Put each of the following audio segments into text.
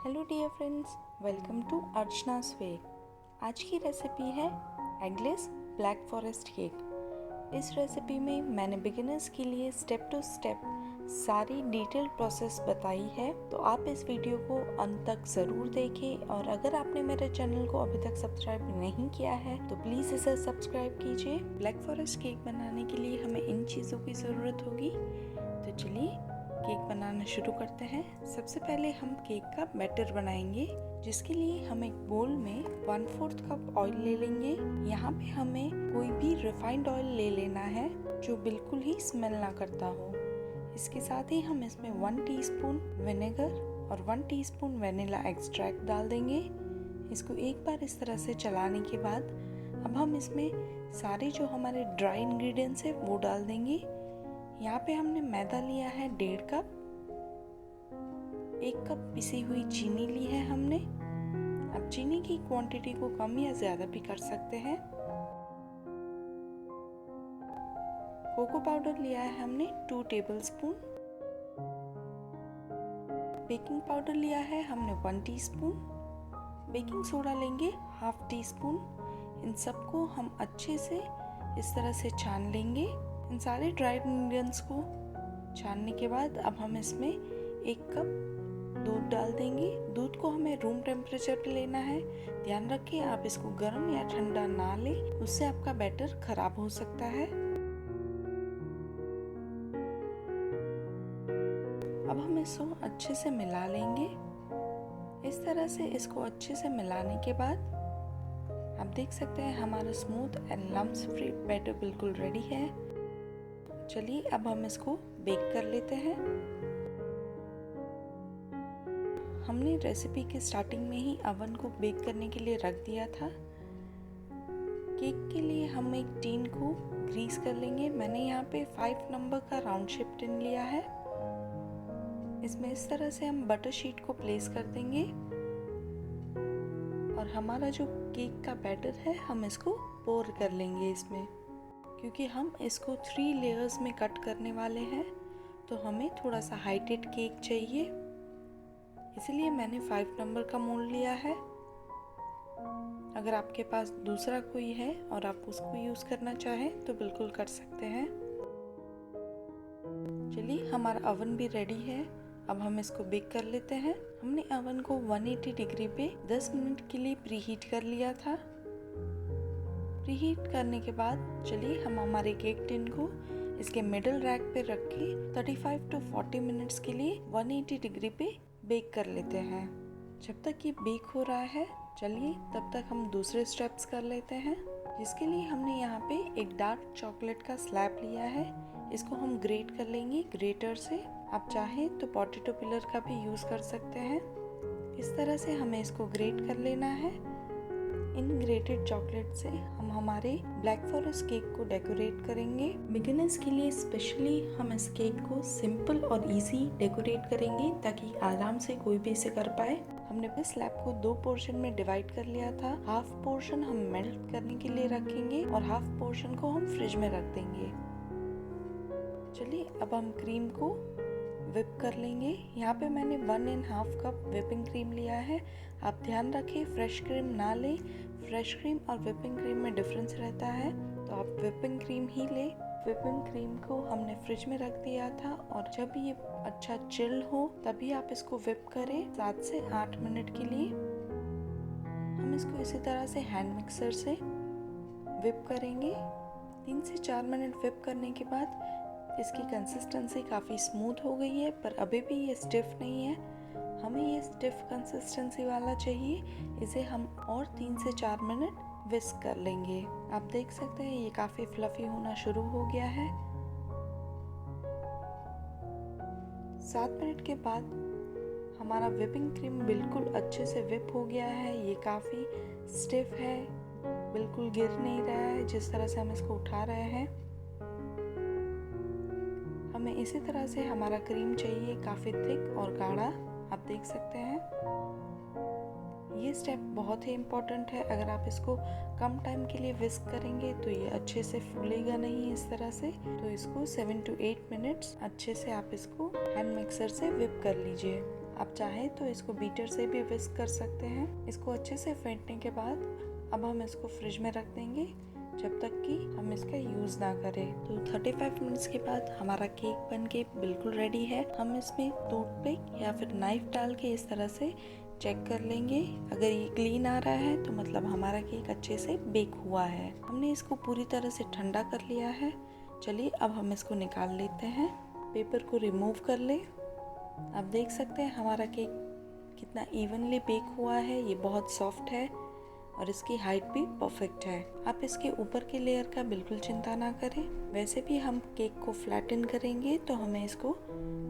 Hello dear friends, welcome to Archana's way. आज की recipe है एगलेस ब्लैक फॉरेस्ट केक। इस रेसिपी में मैंने बिगिनर्स के लिए स्टेप टू स्टेप सारी डिटेल प्रोसेस बताई है, तो आप इस वीडियो को अंत तक ज़रूर देखें। और अगर आपने मेरे चैनल को अभी तक सब्सक्राइब नहीं किया है तो प्लीज़ इसे सब्सक्राइब कीजिए। ब्लैक फॉरेस्ट केक बनाने के लिए हमें इन चीज़ों की ज़रूरत होगी, तो चलिए केक बनाना शुरू करते हैं। सबसे पहले हम केक का बैटर बनाएंगे, जिसके लिए हम एक बोल में 1/4 कप ऑयल ले लेंगे। यहाँ पे हमें कोई भी रिफाइंड ऑयल ले लेना है जो बिल्कुल ही स्मेल ना करता हो। इसके साथ ही हम इसमें 1 टीस्पून विनेगर और 1 टीस्पून वेनिला एक्सट्रैक्ट डाल देंगे। इसको एक बार इस तरह से चलाने के बाद अब हम इसमें सारे जो हमारे ड्राई इंग्रेडिएंट्स है वो डाल देंगे। यहाँ पे हमने मैदा लिया है 1.5 कप, 1 कप पिसी हुई चीनी ली है हमने। अब चीनी की क्वांटिटी को कम या ज़्यादा भी कर सकते हैं। कोको पाउडर लिया है हमने 2 टेबलस्पून। बेकिंग पाउडर लिया है हमने 1 टीस्पून। बेकिंग सोडा लेंगे 1/2 टीस्पून। इन सबको हम अच्छे से इस तरह से छान लेंगे। इन सारे ड्राइड इंग्रेडिएंट्स को छानने के बाद अब हम इसमें 1 कप दूध डाल देंगे। दूध को हमें रूम टेम्परेचर पे लेना है। ध्यान रखें आप इसको गर्म या ठंडा ना लें, उससे आपका बैटर खराब हो सकता है। अब हम इसको अच्छे से मिला लेंगे। इस तरह से इसको अच्छे से मिलाने के बाद आप देख सकते हैं हमारा smooth and lumps free batter बिल्कुल रेडी है। चलिए अब हम इसको बेक कर लेते हैं। हमने रेसिपी के स्टार्टिंग में ही अवन को बेक करने के लिए रख दिया था। केक के लिए हम एक टीन को ग्रीस कर लेंगे। मैंने यहाँ पे 5 नंबर का राउंड शेप टिन लिया है। इसमें इस तरह से हम बटर शीट को प्लेस कर देंगे और हमारा जो केक का बैटर है हम इसको पोर कर लेंगे इसमें। क्योंकि हम इसको 3 लेयर्स में कट करने वाले हैं तो हमें थोड़ा सा हाइटेड केक चाहिए, इसलिए मैंने 5 नंबर का मोल्ड लिया है। अगर आपके पास दूसरा कोई है और आप उसको यूज़ करना चाहें तो बिल्कुल कर सकते हैं। चलिए हमारा अवन भी रेडी है। अब हम इसको बेक कर लेते हैं। हमने अवन को 180 डिग्री पे 10 मिनट के लिए प्रीहीट कर लिया था। प्रीहीट करने के बाद चलिए हम हमारे केक टिन को इसके मिडिल रैक पे रख के 35 to 40 मिनट्स के लिए 180 डिग्री पे बेक कर लेते हैं। जब तक ये बेक हो रहा है चलिए तब तक हम दूसरे स्टेप्स कर लेते हैं, जिसके लिए हमने यहाँ पे एक डार्क चॉकलेट का स्लैब लिया है। इसको हम ग्रेट कर लेंगे ग्रेटर से। आप चाहें तो पोटैटो पिलर का भी यूज़ कर सकते हैं। इस तरह से हमें इसको ग्रेट कर लेना है। इन ग्रेटेड चॉकलेट से हम हमारे ब्लैक फॉरेस्ट केक को डेकोरेट करेंगे। बिगिनर्स के लिए स्पेशली हम इस केक को सिंपल और इजी डेकोरेट करेंगे ताकि आराम से कोई भी इसे कर पाए। हमने इस स्लैब को 2 पोर्शन में डिवाइड कर लिया था। हाफ पोर्शन हम मेल्ट करने के लिए रखेंगे और हाफ पोर्शन को हम फ्रिज में रख देंगे। चलिए अब हम क्रीम को विप कर लेंगे। यहाँ पे मैंने 1.5 कप विपिंग क्रीम लिया है। आप ध्यान रखें फ्रेश क्रीम ना लें। फ्रेश क्रीम और विपिंग क्रीम में डिफरेंस रहता है, तो आप विपिंग क्रीम ही लें। विपिंग क्रीम को हमने फ्रिज में रख दिया था और जब ये अच्छा चिल हो तभी आप इसको विप करें 7 से 8 मिनट के लिए। हम इसको इसी तरह से हैंड मिक्सर से विप करेंगे। 3 से 4 मिनट विप करने के बाद इसकी कंसिस्टेंसी काफ़ी स्मूथ हो गई है, पर अभी भी ये स्टिफ नहीं है। हमें ये स्टिफ कंसिस्टेंसी वाला चाहिए। इसे हम और 3 से 4 मिनट विस्क कर लेंगे। आप देख सकते हैं ये काफ़ी फ्लफी होना शुरू हो गया है। 7 मिनट के बाद हमारा विपिंग क्रीम बिल्कुल अच्छे से विप हो गया है। ये काफ़ी स्टिफ है, बिल्कुल गिर नहीं रहा है जिस तरह से हम इसको उठा रहे हैं। हमें इसी तरह से हमारा क्रीम चाहिए, काफ़ी थिक और गाढ़ा। आप देख सकते हैं ये स्टेप बहुत ही इम्पोर्टेंट है। अगर आप इसको कम टाइम के लिए विस्क करेंगे तो ये अच्छे से फूलेगा नहीं इस तरह से। तो इसको 7 to 8 मिनट्स अच्छे से आप इसको हैंड मिक्सर से विप कर लीजिए। आप चाहें तो इसको बीटर से भी विस्क कर सकते हैं। इसको अच्छे से फेंटने के बाद अब हम इसको फ्रिज में रख देंगे जब तक कि हम इसका यूज़ ना करें। तो 35 मिनट्स के बाद हमारा केक बन के बिल्कुल रेडी है। हम इसमें टूथपिक या फिर नाइफ डाल के इस तरह से चेक कर लेंगे। अगर ये क्लीन आ रहा है तो मतलब हमारा केक अच्छे से बेक हुआ है। हमने इसको पूरी तरह से ठंडा कर लिया है। चलिए अब हम इसको निकाल लेते हैं। पेपर को रिमूव कर ले। आप देख सकते हैं हमारा केक कितना इवनली बेक हुआ है। ये बहुत सॉफ्ट है और इसकी हाइट भी परफेक्ट है। आप इसके ऊपर के लेयर का बिल्कुल चिंता ना करें। वैसे भी हम केक को फ्लैटन करेंगे तो हमें इसको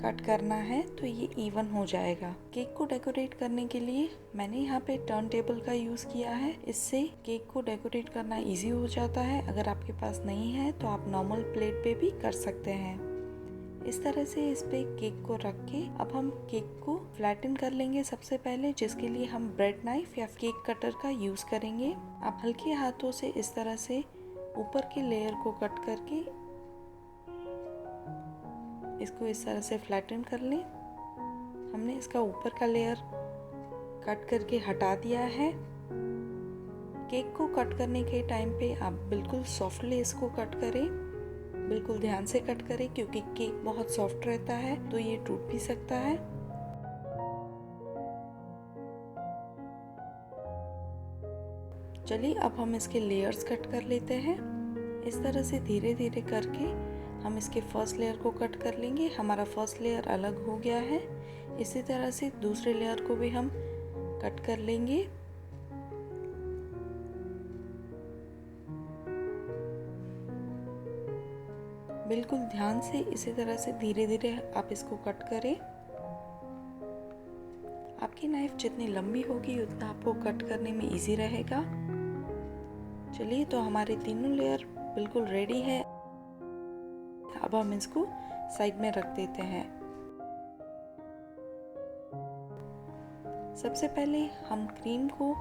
कट करना है तो ये इवन हो जाएगा। केक को डेकोरेट करने के लिए मैंने यहाँ पे टर्न टेबल का यूज़ किया है। इससे केक को डेकोरेट करना इजी हो जाता है। अगर आपके पास नहीं है तो आप नॉर्मल प्लेट पे भी कर सकते हैं। इस तरह से इस पे केक को रख के अब हम केक को फ्लैटन कर लेंगे सबसे पहले, जिसके लिए हम ब्रेड नाइफ या केक कटर का यूज़ करेंगे। आप हल्के हाथों से इस तरह से ऊपर के लेयर को कट करके इसको इस तरह से फ्लैटन कर लें। हमने इसका ऊपर का लेयर कट करके हटा दिया है। केक को कट करने के टाइम पे आप बिल्कुल सॉफ्टली इसको कट करें, बिल्कुल ध्यान से कट करें क्योंकि केक बहुत सॉफ्ट रहता है तो ये टूट भी सकता है। चलिए अब हम इसके लेयर्स कट कर लेते हैं। इस तरह से धीरे धीरे करके हम इसके फर्स्ट लेयर को कट कर लेंगे। हमारा फर्स्ट लेयर अलग हो गया है। इसी तरह से दूसरे लेयर को भी हम कट कर लेंगे। बिल्कुल ध्यान से इसी तरह से धीरे धीरे आप इसको कट करें। आपकी नाइफ जितनी लंबी होगी उतना आपको कट करने में इजी रहेगा। चलिए तो हमारे तीनों लेयर बिल्कुल रेडी है। अब हम इसको साइड में रख देते हैं। सबसे पहले हम क्रीम को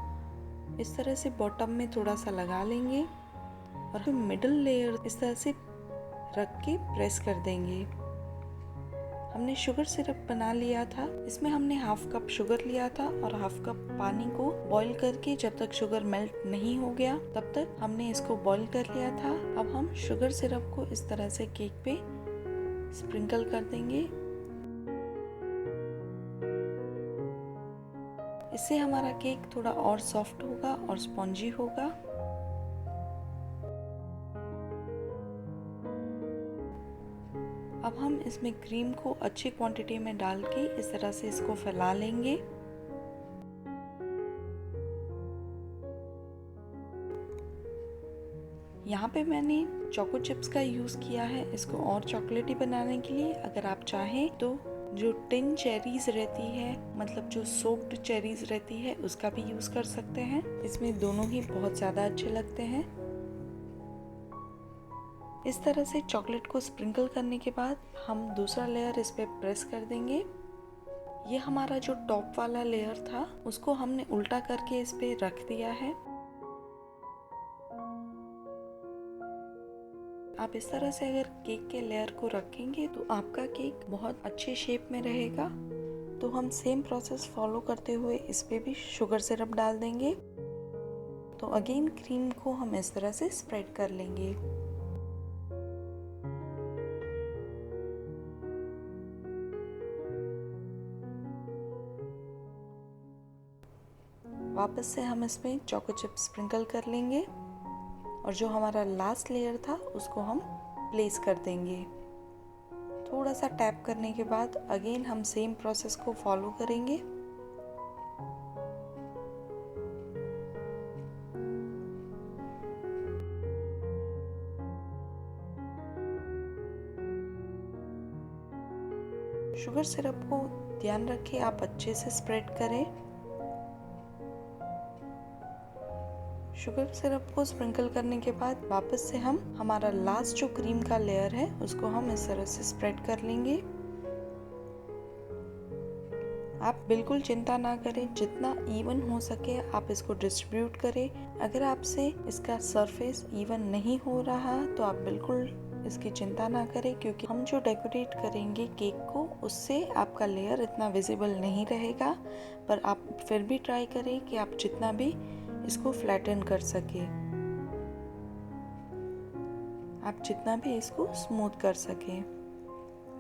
इस तरह से बॉटम में थोड़ा सा लगा लेंगे और फिर मिडिल लेयर इस तरह से रख के प्रेस कर देंगे। हमने शुगर सिरप बना लिया था। इसमें हमने हाफ कप शुगर लिया था और हाफ कप पानी को बॉईल करके जब तक शुगर मेल्ट नहीं हो गया तब तक हमने इसको बॉईल कर लिया था। अब हम शुगर सिरप को इस तरह से केक पे स्प्रिंकल कर देंगे। इससे हमारा केक थोड़ा और सॉफ्ट होगा और स्पॉन्जी होगा। अब हम इसमें क्रीम को अच्छी क्वांटिटी में डाल के इस तरह से इसको फैला लेंगे। यहाँ पे मैंने चोको चिप्स का यूज़ किया है इसको और चॉकलेटी बनाने के लिए। अगर आप चाहें तो जो टिन चेरीज रहती है, मतलब जो सोक्ड चेरीज रहती है, उसका भी यूज़ कर सकते हैं। इसमें दोनों ही बहुत ज़्यादा अच्छे लगते हैं। इस तरह से चॉकलेट को स्प्रिंकल करने के बाद हम दूसरा लेयर इस पे प्रेस कर देंगे। ये हमारा जो टॉप वाला लेयर था उसको हमने उल्टा करके इस पे रख दिया है। आप इस तरह से अगर केक के लेयर को रखेंगे तो आपका केक बहुत अच्छे शेप में रहेगा। तो हम सेम प्रोसेस फॉलो करते हुए इस पे भी शुगर सिरप डाल देंगे। तो अगेन क्रीम को हम इस तरह से स्प्रेड कर लेंगे। वापस से हम इसमें चोको चिप स्प्रिंकल कर लेंगे और जो हमारा लास्ट लेयर था उसको हम प्लेस कर देंगे। थोड़ा सा टैप करने के बाद अगेन हम सेम प्रोसेस को फॉलो करेंगे। शुगर सिरप को ध्यान रखें आप अच्छे से स्प्रेड करें। शुगर सिरप को स्प्रिंकल करने के बाद वापस से हम हमारा लास्ट जो क्रीम का लेयर है उसको हम इस तरह से स्प्रेड कर लेंगे। आप बिल्कुल चिंता ना करें, जितना इवन हो सके आप इसको डिस्ट्रीब्यूट करें। अगर आपसे इसका सरफेस इवन नहीं हो रहा तो आप बिल्कुल इसकी चिंता ना करें, क्योंकि हम जो डेकोरेट करेंगे केक को उससे आपका लेयर इतना विजिबल नहीं रहेगा। पर आप फिर भी ट्राई करें कि आप जितना भी इसको फ्लैटन कर सके, आप जितना भी इसको स्मूथ कर सके।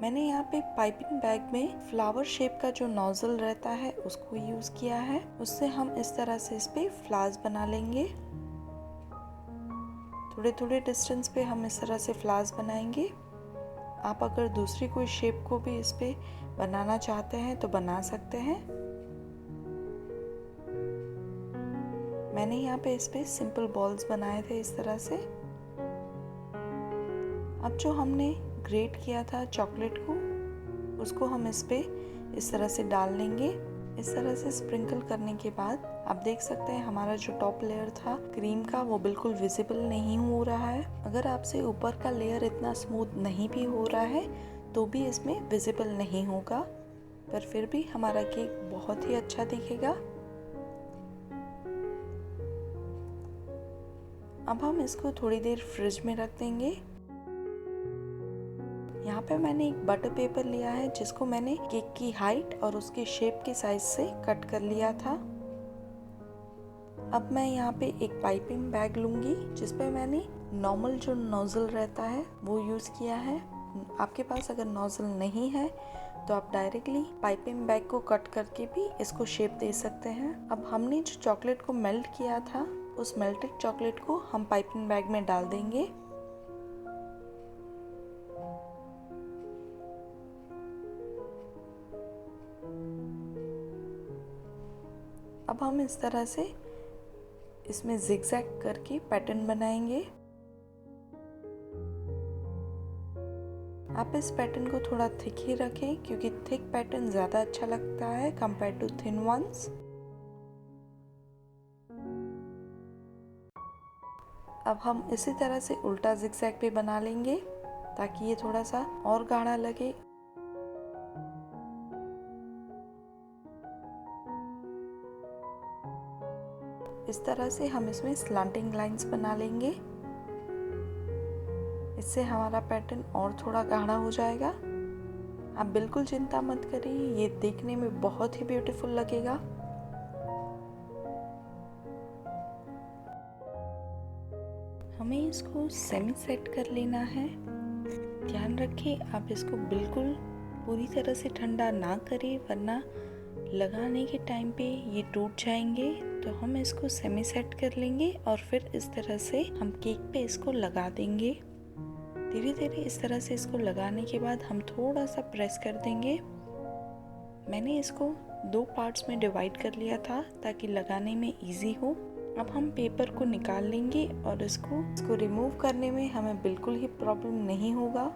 मैंने यहाँ पे पाइपिंग बैग में फ्लावर शेप का जो नोजल रहता है उसको यूज़ किया है। उससे हम इस तरह से इस पे फ्लावर्स बना लेंगे। थोड़े थोड़े डिस्टेंस पे हम इस तरह से फ्लावर्स बनाएंगे। आप अगर दूसरी कोई शेप को भी इस पे बनाना चाहते हैं तो बना सकते हैं। मैंने यहाँ पे इस पे सिंपल बॉल्स बनाए थे इस तरह से। अब जो हमने ग्रेट किया था चॉकलेट को, उसको हम इस पे इस तरह से डाल लेंगे। इस तरह से स्प्रिंकल करने के बाद आप देख सकते हैं हमारा जो टॉप लेयर था क्रीम का वो बिल्कुल विजिबल नहीं हो रहा है। अगर आपसे ऊपर का लेयर इतना स्मूथ नहीं भी हो रहा है तो भी इसमें विजिबल नहीं होगा, पर फिर भी हमारा केक बहुत ही अच्छा दिखेगा। अब हम इसको थोड़ी देर फ्रिज में रख देंगे। यहाँ पे मैंने एक बटर पेपर लिया है जिसको मैंने केक की हाइट और उसके शेप के साइज से कट कर लिया था। अब मैं यहाँ पे एक पाइपिंग बैग लूँगी जिस पे मैंने नॉर्मल जो नोजल रहता है वो यूज़ किया है। आपके पास अगर नोजल नहीं है तो आप डायरेक्टली पाइपिंग बैग को कट करके भी इसको शेप दे सकते हैं। अब हमने जो चॉकलेट को मेल्ट किया था उस मेल्टेड चॉकलेट को हम पाइपिंग बैग में डाल देंगे। अब हम इस तरह से इसमें जिगजैग करके पैटर्न बनाएंगे। आप इस पैटर्न को थोड़ा थिक ही रखें क्योंकि थिक पैटर्न ज़्यादा अच्छा लगता है कंपेयर टू थिन वंस। अब हम इसी तरह से उल्टा जिगजैग भी बना लेंगे ताकि ये थोड़ा सा और गाढ़ा लगे। इस तरह से हम इसमें स्लांटिंग लाइंस बना लेंगे। इससे हमारा पैटर्न और थोड़ा गाढ़ा हो जाएगा। आप बिल्कुल चिंता मत करिए, ये देखने में बहुत ही ब्यूटीफुल लगेगा। हमें इसको सेमी सेट कर लेना है। ध्यान रखें आप इसको बिल्कुल पूरी तरह से ठंडा ना करें, वरना लगाने के टाइम पे ये टूट जाएंगे। तो हम इसको सेमी सेट कर लेंगे और फिर इस तरह से हम केक पे इसको लगा देंगे। धीरे धीरे इस तरह से इसको लगाने के बाद हम थोड़ा सा प्रेस कर देंगे। मैंने इसको 2 पार्ट्स में डिवाइड कर लिया था ताकि लगाने में इजी हो। अब हम पेपर को निकाल लेंगे और इसको रिमूव करने में हमें बिल्कुल ही प्रॉब्लम नहीं होगा।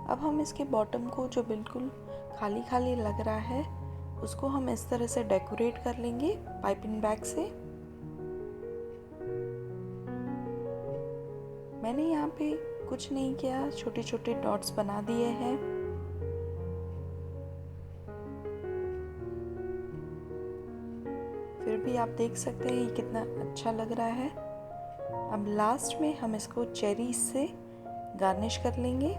अब हम इसके बॉटम को जो बिल्कुल खाली खाली लग रहा है उसको हम इस तरह से डेकोरेट कर लेंगे पाइपिंग बैग से। मैंने यहाँ पे कुछ नहीं किया, छोटे छोटे डॉट्स बना दिए हैं। फिर भी आप देख सकते हैं ये कितना अच्छा लग रहा है। अब लास्ट में हम इसको चेरी से गार्निश कर लेंगे।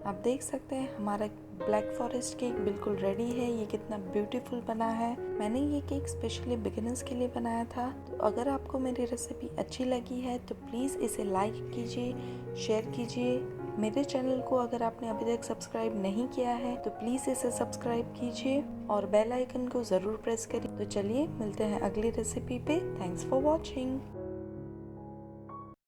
आप देख सकते हैं हमारा ब्लैक फॉरेस्ट केक बिल्कुल रेडी है। ये कितना ब्यूटीफुल बना है। मैंने ये केक स्पेशली बिगिनर्स के लिए बनाया था। तो अगर आपको मेरी रेसिपी अच्छी लगी है तो प्लीज़ इसे लाइक कीजिए, शेयर कीजिए। मेरे चैनल को अगर आपने अभी तक सब्सक्राइब नहीं किया है तो प्लीज़ इसे सब्सक्राइब कीजिए और बेल आइकन को ज़रूर प्रेस करिए। तो चलिए मिलते हैं अगली रेसिपी पे। Thanks for watching.